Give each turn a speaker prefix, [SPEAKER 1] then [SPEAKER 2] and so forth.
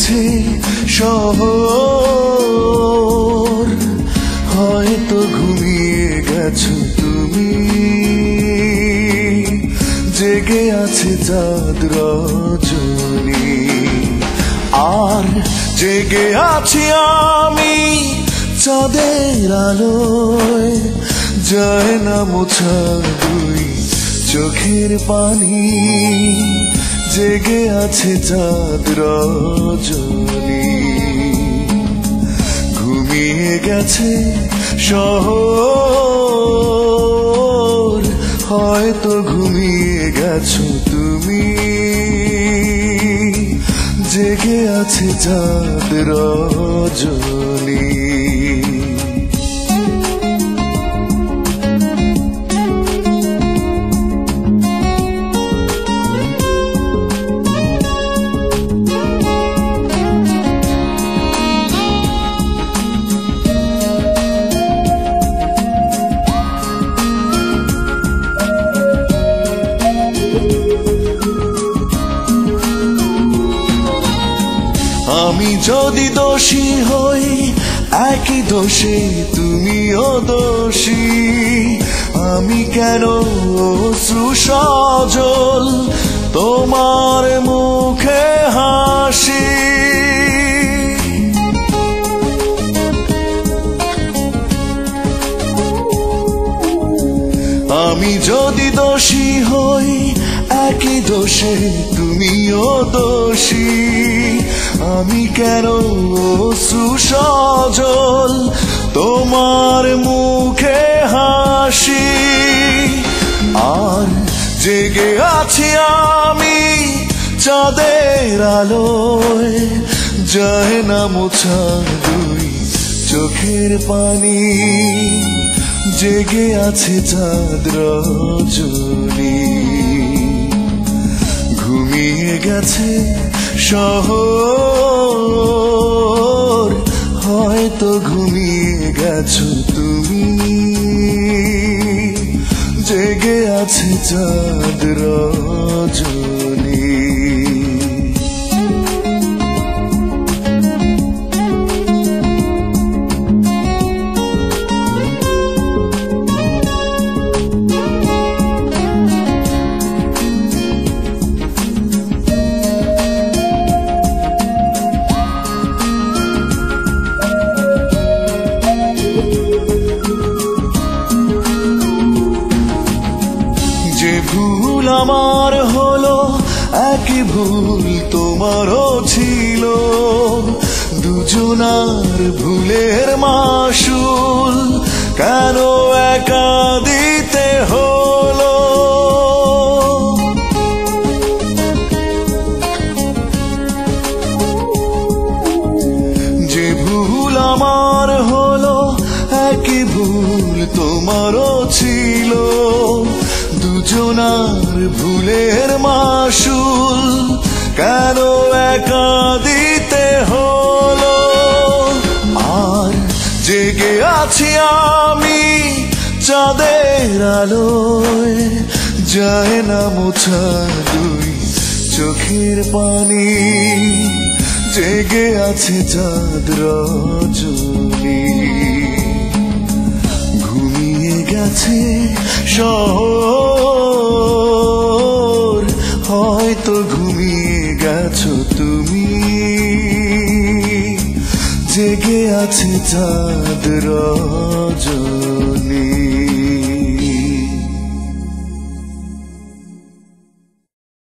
[SPEAKER 1] গেছে শহর, হয়তো ঘুমিয়ে গেছো তুমি। জেগে আছে চাঁদ রজনী, আর জেগে আছি আমি চাঁদের আলোয়। যায় না মোছা দুই চোখের পানি, জেগে আছে চাঁদ রজনী। ঘুমিয়ে গেছে শহর, হয়তো ঘুমিয়ে গেছো তুমি। জেগে আছে চাঁদ রজনী। আমি যদি দোষী হই, একই দোষে তুমিও দোষী। আমি কেন অশ্রু সজল তোমার মুখে হাসি। আমি যদি দোষী হই, একই দোষে তুমিও দোষী। আমি কেন অশ্রু সজল তোমার মুখে হাসি। আর জেগে আছি আমি চাঁদের আলোয়, যায় না মোছা দুই চোখের পানি। জেগে আছে চাঁদ রজনী, ঘুমিয়ে গেছে শহর, হয়তো ঘুমিয়ে গেছো তুমি। জেগে আছে চাঁদ রজনী। যে ভুল আমার হলো, একই ভুল তোমারও ছিল। দুজনার ভুলের মাসুল কেন একা দিতে হলো। যে ভুল আমার হলো, একই ভুল তোমারও ছিল। দুজনার ভুলের মাসুল কেন একা দিতে হলো। আর জেগে আছি আমি চাঁদের আলোয়, যায় না মোছা দুই চোখের পানি। জেগে আছে চাঁদ রজনী, ঘুমিয়ে গেছে শহর, হয়তো ঘুমিয়ে গেছো তুমি। জেগে আছে চাঁদ রজনী।